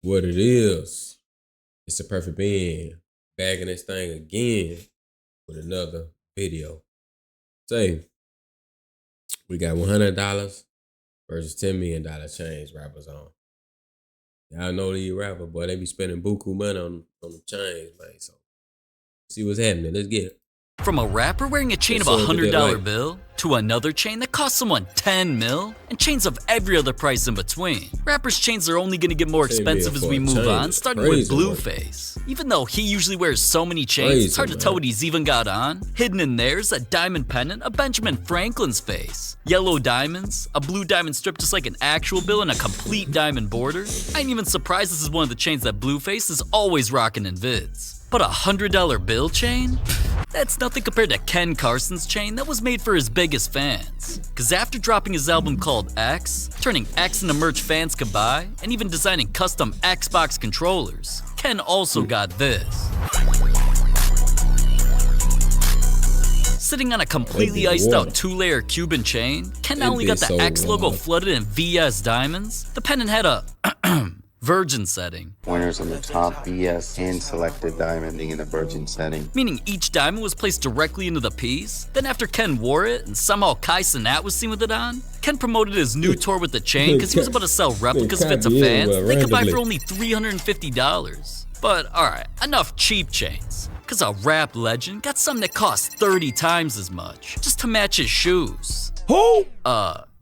What it is, it's a perfect Ben bagging this thing again with another video. Say, we got $100 versus $10 million change rappers on. Y'all know these rappers, boy, they be spending buku money on the chains, man. So, see what's happening. Let's get it. From a rapper wearing a chain of a $100 bill to another chain that costs someone 10 mil and chains of every other price in between. Rappers' chains are only gonna get more expensive as we move on, starting with Blueface. Even though he usually wears so many chains, it's hard to tell what he's even got on. Hidden in there's a diamond pendant of Benjamin Franklin's face. Yellow diamonds, a blue diamond strip just like an actual bill and a complete diamond border. I ain't even surprised this is one of the chains that Blueface is always rocking in vids. But a $100 bill chain? That's nothing compared to Ken Carson's chain that was made for his biggest fans. Cause after dropping his album called X, turning X into merch fans could buy, and even designing custom Xbox controllers, Ken also got this. Sitting on a completely iced out 2-layer Cuban chain, Ken not only got the X logo flooded in VS diamonds, the pendant had a virgin setting. Pointers on the top, VS hand selected diamonding in the virgin setting. Meaning each diamond was placed directly into the piece. Then after Ken wore it and somehow Kai Cenat was seen with it on, Ken promoted his new tour with the chain because he was about to sell replicas of it to fans they could buy for only $350. But alright, enough cheap chains. Cause a rap legend got something that costs 30 times as much, just to match his shoes. Who?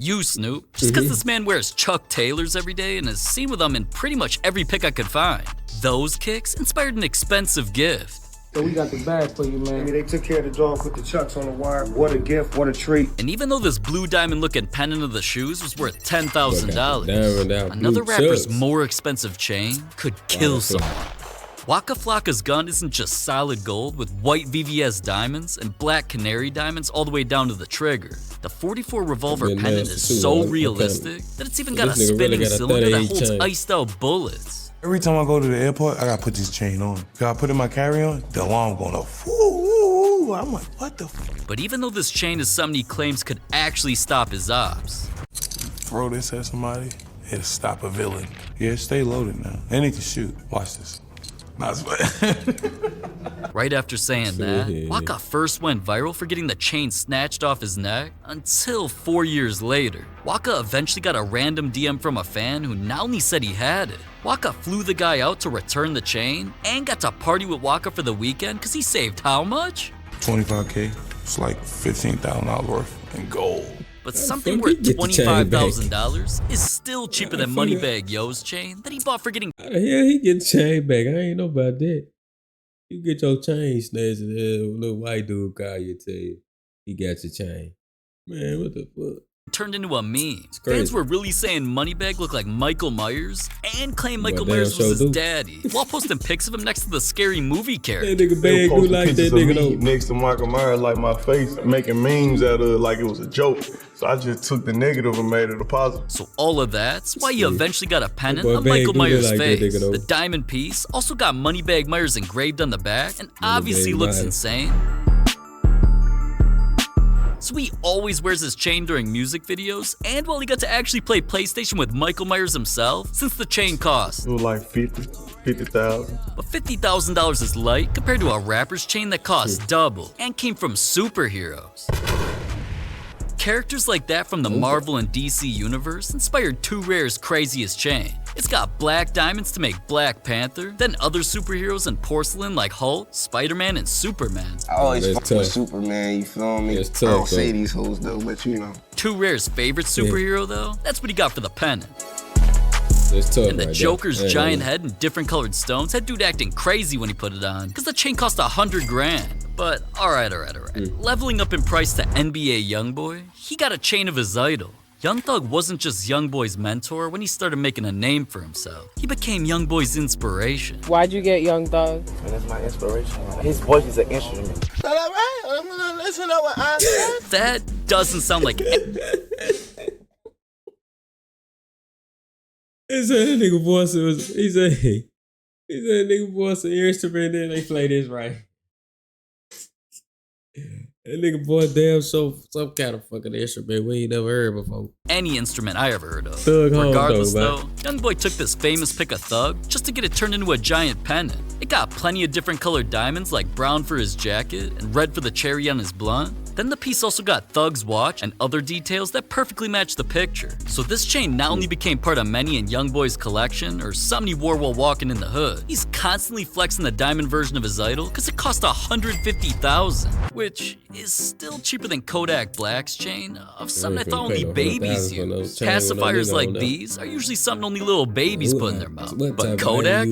You, Snoop. Just cause this man wears Chuck Taylors every day and is seen with them in pretty much every pic I could find. Those kicks inspired an expensive gift. So we got the bag for you, man. I mean, they took care of the dog, put the Chucks on the wire. What a gift, what a treat. And even though this blue diamond looking pendant of the shoes was worth $10,000, another rapper's more expensive chain could kill someone. Waka Flocka's gun isn't just solid gold with white VVS diamonds and black canary diamonds all the way down to the trigger. The 44 revolver pendant is so realistic that it's even got a spinning cylinder that holds iced out bullets. Every time I go to the airport, I gotta put this chain on. If I put it in my carry-on, the alarm going off. Woo. I'm like, what the f? But even though this chain is something he claims could actually stop his ops. Throw this at somebody, it'll stop a villain. Yeah, stay loaded now. And it can shoot. Watch this. Right after saying that, Waka first went viral for getting the chain snatched off his neck until 4 years later. Waka eventually got a random DM from a fan who not only said he had it, Waka flew the guy out to return the chain and got to party with Waka for the weekend because he saved how much? $25K. It's like $15,000 worth in gold. But something worth $25,000 is still cheaper than Moneybagg Yo's chain that he bought for getting. How the hell he get the chain back? I ain't know about that. You get your chain snatched, and a little white dude call you and tell you he got your chain. Man, what the fuck? Turned into a meme. Fans were really saying Moneybagg looked like Michael Myers and claimed Michael Myers was his daddy while posting pics of him next to the Scary Movie character. That nigga bag do like that nigga though. Next to Michael Myers, like my face, making memes out of it like it was a joke. So I just took the negative and made it a positive. So all of that's why you eventually got a pendant of Michael Myers' face. The diamond piece also got Moneybagg Myers engraved on the back and obviously looks insane. So he always wears his chain during music videos, and while he got to actually play PlayStation with Michael Myers himself, since the chain cost. It was like $50,000. But $50,000 is light compared to a rapper's chain that costs double and came from superheroes. Characters like that from the Marvel and DC universe inspired 2Rare's craziest chain. It's got black diamonds to make Black Panther, then other superheroes in porcelain like Hulk, Spider-Man, and Superman. I always fuck with Superman, you feel me? I don't say these hoes though, but you know. 2Rare's favorite superhero though, that's what he got for the pendant. And the Joker's giant head and different colored stones had dude acting crazy when he put it on, cause the chain cost $100 grand. But alright. Leveling up in price to NBA Youngboy, he got a chain of his idol. Young Thug wasn't just Youngboy's mentor when he started making a name for himself. He became Youngboy's inspiration. Why'd you get Young Thug? And that's my inspiration. His voice is an instrument. That doesn't sound like He said that nigga voice was. He said that nigga voice an instrument. Then they play this right. That nigga boy damn so some kind of fucking instrument we ain't never heard before. Any instrument I ever heard of. Thug Regardless though, Young Boy took this famous pick of Thug just to get it turned into a giant pendant. It got plenty of different colored diamonds like brown for his jacket and red for the cherry on his blunt. Then the piece also got Thug's watch and other details that perfectly matched the picture. So this chain not only became part of many in Young Boy's collection or something he wore while walking in the hood, he's constantly flexing the diamond version of his idol because it cost $150,000, which is still cheaper than Kodak Black's chain of something I thought only babies use. Pacifiers like these are usually something only little babies put in their mouth. But Kodak,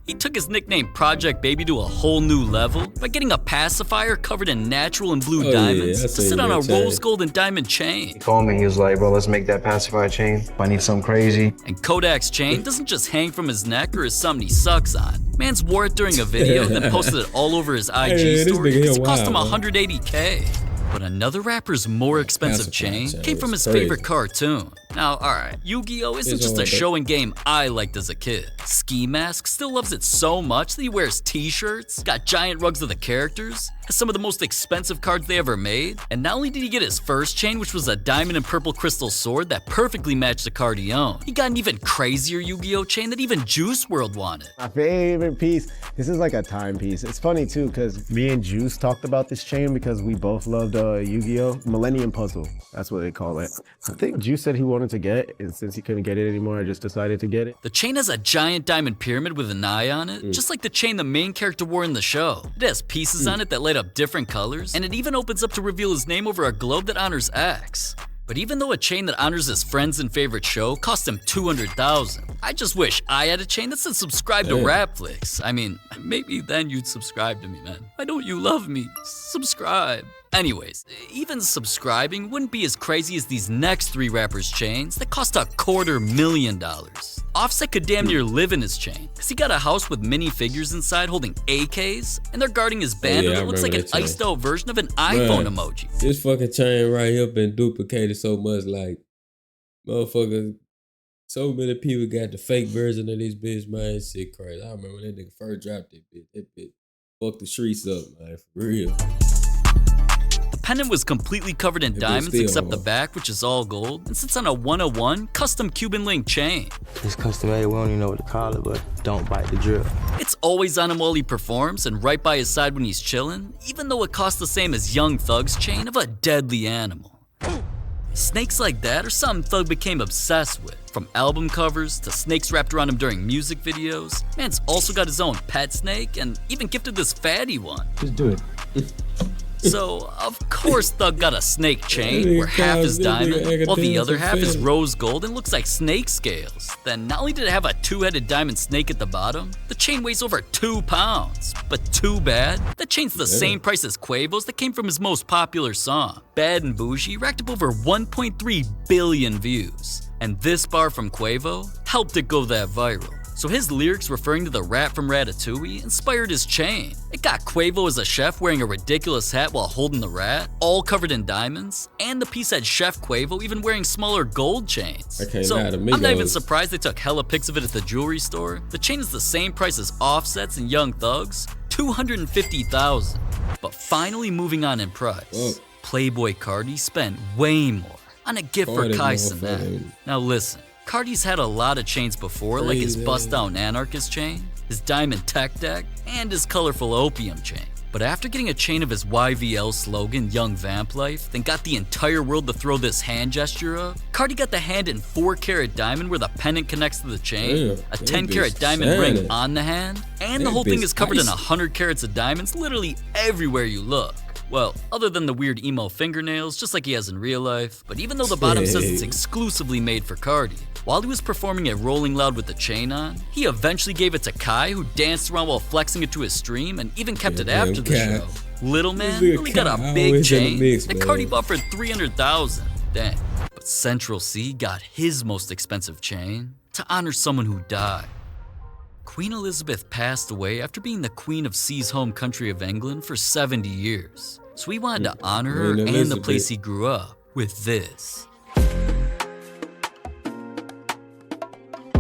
he took his nickname Project Baby to a whole new level by getting a pacifier covered in natural and blue diamonds to sit on a rose gold and diamond chain. He called me, he was like, bro, let's make that pacifier chain. I need something crazy. And Kodak's chain doesn't just hang from his neck or is something he sucks on. Man's wore it during a video, then posted it all over his IG story because it cost him $180K. But another rapper's more expensive chain came from his favorite cartoon. Now, alright, Yu-Gi-Oh! Isn't just a show and game I liked as a kid. Ski Mask still loves it so much that he wears t-shirts, got giant rugs of the characters, has some of the most expensive cards they ever made, and not only did he get his first chain, which was a diamond and purple crystal sword that perfectly matched the card he owned, he got an even crazier Yu-Gi-Oh! Chain that even Juice WRLD wanted. My favorite piece, this is like a timepiece. It's funny too, because me and Juice talked about this chain because we both loved Yu-Gi-Oh! Millennium Puzzle, that's what they call it. I think Juice said he wanted to get it, and since he couldn't get it anymore, I just decided to get it. The chain has a giant diamond pyramid with an eye on it, just like the chain the main character wore in the show. It has pieces on it that light up different colors, and it even opens up to reveal his name over a globe that honors X. But even though a chain that honors his friends and favorite show cost him $200,000, I just wish I had a chain that said subscribe to Rapflix. I mean, maybe then you'd subscribe to me, man. Why don't you love me? Subscribe. Anyways, even subscribing wouldn't be as crazy as these next three rappers' chains that cost $250,000. Offset could damn near live in his chain, because he got a house with minifigures inside holding AKs, and they're guarding his band that looks like an iced out version of an iPhone emoji. This fucking chain right here been duplicated so much, like, motherfuckers, so many people got the fake version of this bitch, man. Shit crazy. I remember when that nigga first dropped that bitch fucked the streets up, man, for real. The pendant was completely covered in diamonds except the back, which is all gold, and sits on a 101 custom Cuban link chain. It's custom made, we don't even know what to call it, but don't bite the drill. It's always on him while he performs and right by his side when he's chillin', even though it costs the same as Young Thug's chain of a deadly animal. Snakes like that are something Thug became obsessed with. From album covers to snakes wrapped around him during music videos, man's also got his own pet snake and even gifted this fatty one. Just do it. So, of course Thug got a snake chain where half is diamond, while the other half is rose gold and looks like snake scales. Then not only did it have a two-headed diamond snake at the bottom, the chain weighs over 2 pounds. But too bad, that chain's the same price as Quavo's that came from his most popular song. Bad and Bougie racked up over 1.3 billion views. And this bar from Quavo helped it go that viral. So his lyrics referring to the rat from Ratatouille inspired his chain. It got Quavo as a chef wearing a ridiculous hat while holding the rat, all covered in diamonds, and the piece had Chef Quavo even wearing smaller gold chains. So I'm not even surprised they took hella pics of it at the jewelry store. The chain is the same price as Offset's and Young Thug's, $250,000. But finally moving on in price, Playboy Cardi spent way more on a gift for Kais than that. Now listen. Cardi's had a lot of chains before, like his Bust Down Anarchist chain, his Diamond Tech Deck, and his colorful Opium chain. But after getting a chain of his YVL slogan, Young Vamp Life, then got the entire world to throw this hand gesture of, Cardi got the hand in 4-carat diamond where the pendant connects to the chain, a 10-carat diamond ring on the hand, and the whole thing is covered in 100 carats of diamonds literally everywhere you look. Well, other than the weird emo fingernails, just like he has in real life. But even though the bottom says it's exclusively made for Cardi, while he was performing at Rolling Loud with the chain on, he eventually gave it to Kai, who danced around while flexing it to his stream and even kept it after the show. Little man really got a big chain that Cardi bought for $300,000. Dang. But Central C got his most expensive chain to honor someone who died. Queen Elizabeth passed away after being the Queen of C's home country of England for 70 years. So he wanted to honor her and the place he grew up with this.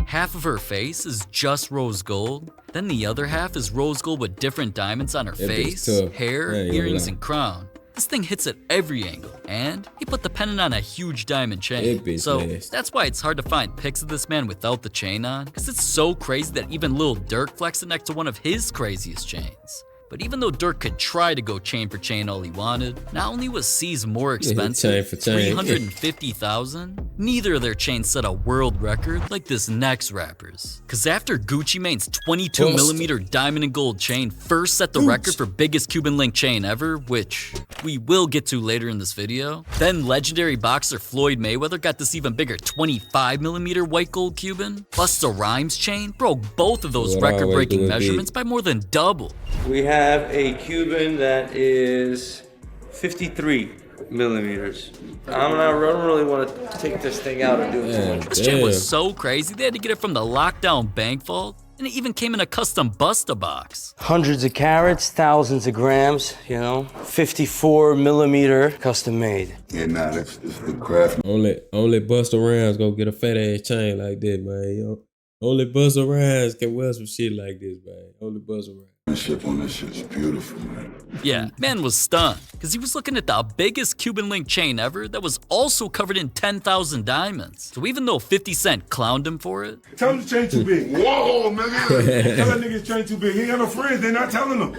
Half of her face is just rose gold, then the other half is rose gold with different diamonds on her face, hair, earrings, and crown. This thing hits at every angle, and he put the pendant on a huge diamond chain. So that's why it's hard to find pics of this man without the chain on, because it's so crazy that even Lil Durk flexed it next to one of his craziest chains. But even though Durk could try to go chain for chain all he wanted, not only was C's more expensive, $350,000, neither of their chains set a world record like this next rapper's. Cause after Gucci Mane's 22mm diamond and gold chain first set the record for biggest Cuban link chain ever, which we will get to later in this video, then legendary boxer Floyd Mayweather got this even bigger 25mm white gold Cuban. Busta Rhymes chain broke both of those record-breaking measurements by more than double. We have a Cuban that is 53mm. I don't really want to take this thing out and do it too much. This chain was so crazy, they had to get it from the lockdown bank vault, and it even came in a custom Busta box. Hundreds of carats, thousands of grams, you know, 54mm custom made. Yeah, nah, that's the craft. Only Busta Rhymes gonna get a fat ass chain like that, man. You know? Only Busta Rhymes can wear some shit like this, man. Only Busta Rhymes. The ship on this shit is beautiful, man. Yeah, man was stunned, because he was looking at the biggest Cuban link chain ever that was also covered in 10,000 diamonds. So even though 50 Cent clowned him for it. Tell him the chain too big. Whoa, nigga. Tell that nigga his chain too big. He ain't got no friends, they're not telling him.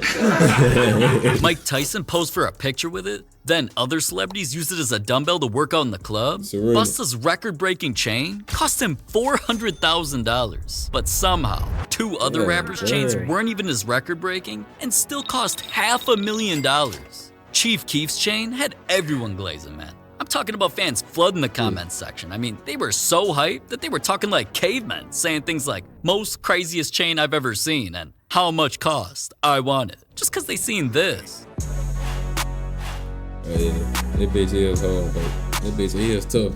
Mike Tyson posed for a picture with it. Then other celebrities used it as a dumbbell to work out in the club. Busta's record-breaking chain cost him $400,000. But somehow, two other rappers' chains weren't even as record-breaking and still cost $500,000. Chief Keef's chain had everyone glazing, man. I'm talking about fans flooding the comments section. I mean, they were so hyped that they were talking like cavemen, saying things like, most craziest chain I've ever seen, and how much cost? I want it. Just because they seen this. Oh yeah, that bitch is hard, though. That bitch is tough.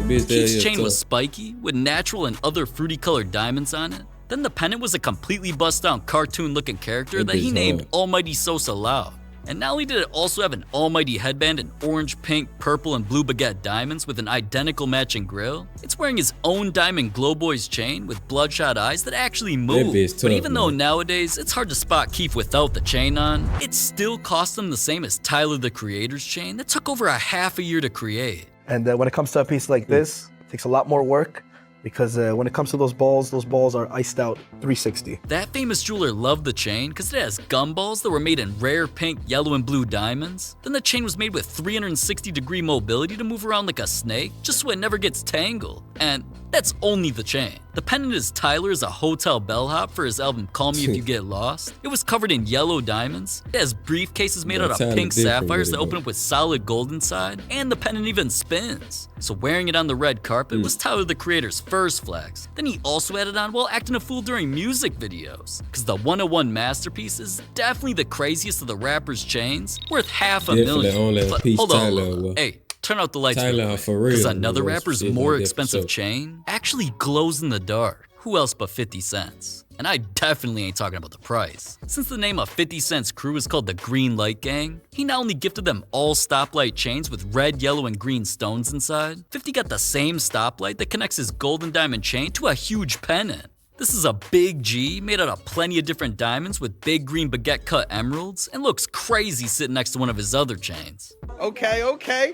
Keith's chain was spiky, with natural and other fruity colored diamonds on it. Then the pendant was a completely bust down cartoon looking character that he named Almighty Sosa Loud. And not only did it also have an almighty headband in orange, pink, purple, and blue baguette diamonds with an identical matching grill, it's wearing his own diamond glow boys chain with bloodshot eyes that actually move. But even though nowadays it's hard to spot Keef without the chain on, it still cost him the same as Tyler the Creator's chain that took over a half a year to create. And when it comes to a piece like this, it takes a lot more work. Because when it comes to those balls are iced out 360. That famous jeweler loved the chain because it has gumballs that were made in rare pink, yellow, and blue diamonds. Then the chain was made with 360-degree mobility to move around like a snake, just so it never gets tangled. And that's only the chain. The pendant is Tyler's a hotel bellhop for his album Call Me If You Get Lost. It was covered in yellow diamonds. It has briefcases made out of pink sapphires that open up with solid gold inside, and the pendant even spins. So wearing it on the red carpet was Tyler the Creator's first flex. Then he also had it on while acting a fool during music videos. Cause the 101 masterpiece is definitely the craziest of the rapper's chains, worth $500,000. But hold on, hey, turn out the lights for real. Cause another rapper's more expensive chain actually glows in the dark. Who else but 50 Cent? And I definitely ain't talking about the price. Since the name of 50 Cent's crew is called the Green Light Gang, he not only gifted them all stoplight chains with red, yellow, and green stones inside, 50 got the same stoplight that connects his gold and diamond chain to a huge pendant. This is a big G made out of plenty of different diamonds with big green baguette cut emeralds and looks crazy sitting next to one of his other chains. Okay.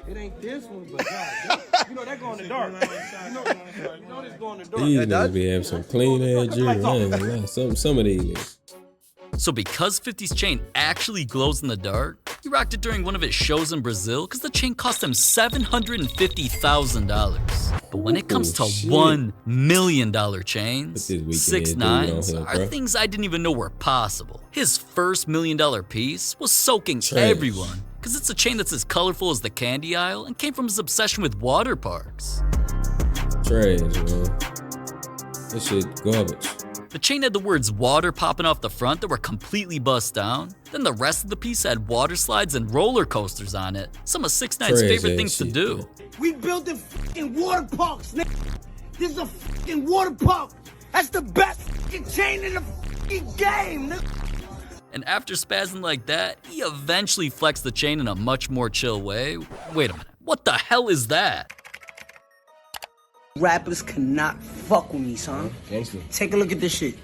It ain't this one, but God, you know that go in the dark. You know this go in the dark. These niggas be having some clean ass jewelry. I ain't gonna lie. Some of these niggas. So because 50's chain actually glows in the dark, he rocked it during one of his shows in Brazil because the chain cost him $750,000. But when it comes to $1 million chains, 6ix9ines are things I didn't even know were possible. His first $1 million piece was soaking everyone because it's a chain that's as colorful as the candy aisle and came from his obsession with water parks. Trash, man. This shit garbage. The chain had the words water popping off the front that were completely bust down. Then the rest of the piece had water slides and roller coasters on it. Some of 6ix9ine's favorite things to do. We building fucking water parks, nigga. This is a fucking water park. That's the best fucking chain in the fucking game, nigga. And after spazzing like that, he eventually flexed the chain in a much more chill way. Wait a minute, what the hell is that? Rappers cannot fuck with me, son. Take a look at this shit.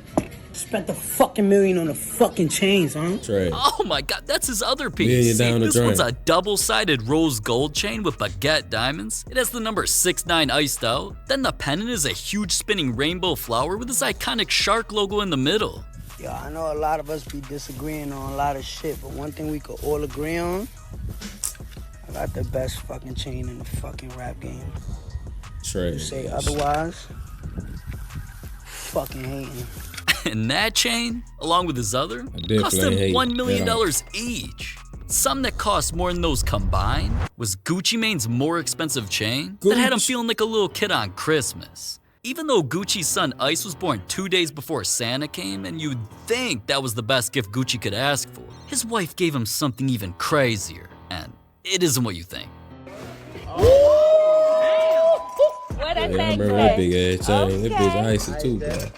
Spent $1 million on the fucking chains, huh? Trash. Oh my god, that's his other piece. See, this one's a double-sided rose gold chain with baguette diamonds. It has the number 69 iced out. Then the pendant is a huge spinning rainbow flower with this iconic shark logo in the middle. Yo, I know a lot of us be disagreeing on a lot of shit, but one thing we could all agree on, I got the best fucking chain in the fucking rap game. Trash. You say otherwise, fucking hating. And that chain, along with his other, cost him $1 million each. Something that cost more than those combined was Gucci Mane's more expensive chain that had him feeling like a little kid on Christmas. Even though Gucci's son Ice was born 2 days before Santa came, and you'd think that was the best gift Gucci could ask for, his wife gave him something even crazier, and it isn't what you think. What I remember that big ass chain. That bitch icy too, bro.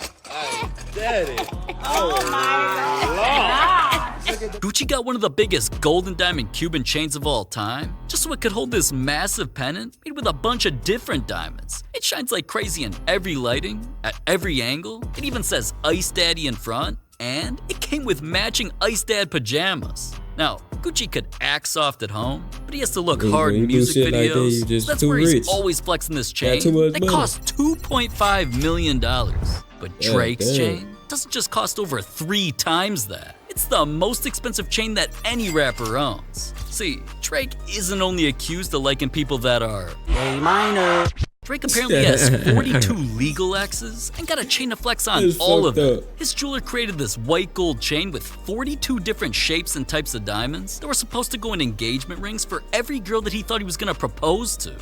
Daddy. Oh my God. Gucci got one of the biggest gold and diamond Cuban chains of all time, just so it could hold this massive pendant made with a bunch of different diamonds. It shines like crazy in every lighting, at every angle. It even says Ice Daddy in front, and it came with matching Ice Dad pajamas. Now, Gucci could act soft at home, but he has to look hard in music videos. Like that's where he's always flexing this chain that costs $2.5 million. But Drake's chain doesn't just cost over 3 times that. It's the most expensive chain that any rapper owns. See, Drake isn't only accused of liking people that are A minor. Drake apparently has 42 legal exes and got a chain to flex on all of them. His jeweler created this white gold chain with 42 different shapes and types of diamonds that were supposed to go in engagement rings for every girl that he thought he was gonna propose to.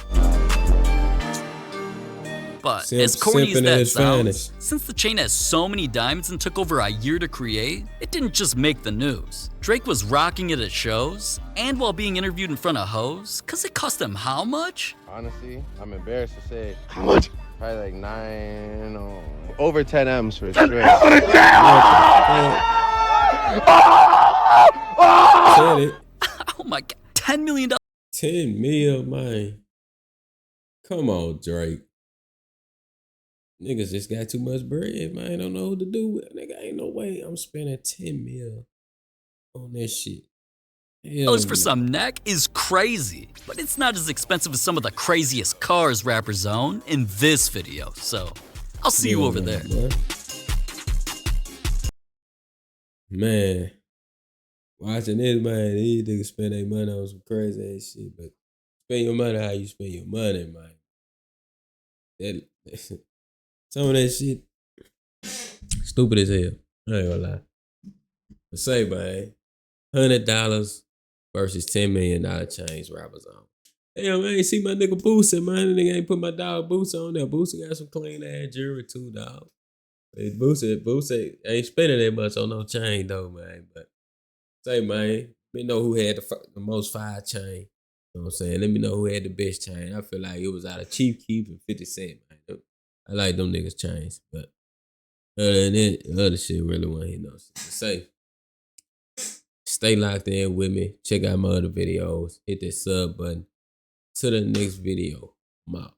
But as corny as that sounds, since the chain has so many diamonds and took over a year to create, it didn't just make the news. Drake was rocking it at shows and while being interviewed in front of hoes, cause it cost him how much? Honestly, I'm embarrassed to say. How much? Probably like 9 or over 10 M's for Said sure. it. Oh my God, $10 million. 10 mil, man. Come on, Drake. Niggas just got too much bread, man. I don't know what to do with it. Nigga, ain't no way I'm spending 10 mil on this shit. Dollars for some neck is crazy, but it's not as expensive as some of the craziest cars rappers own in this video, so I'll see you over there. Man, watching this, man, these niggas spend their money on some crazy ass shit, but spend your money how you spend your money, man. That, some of that shit, stupid as hell. I ain't gonna lie. But say, man, $100 versus $10 million chains rappers on. Damn, I ain't see my nigga Boosie, man. The nigga ain't put my dog Boosie on there. Boosie got some clean ass jewelry too, dog. Boosie ain't spending that much on no chain though, man. But say, man, let me know who had the most fire chain. You know what I'm saying? Let me know who had the best chain. I feel like it was out of Chief Keef and 50 Cent, man. I like them niggas chains, but other than that, other shit really want to hear no shit to say. Stay locked in with me. Check out my other videos. Hit that sub button. To the next video. I'm out.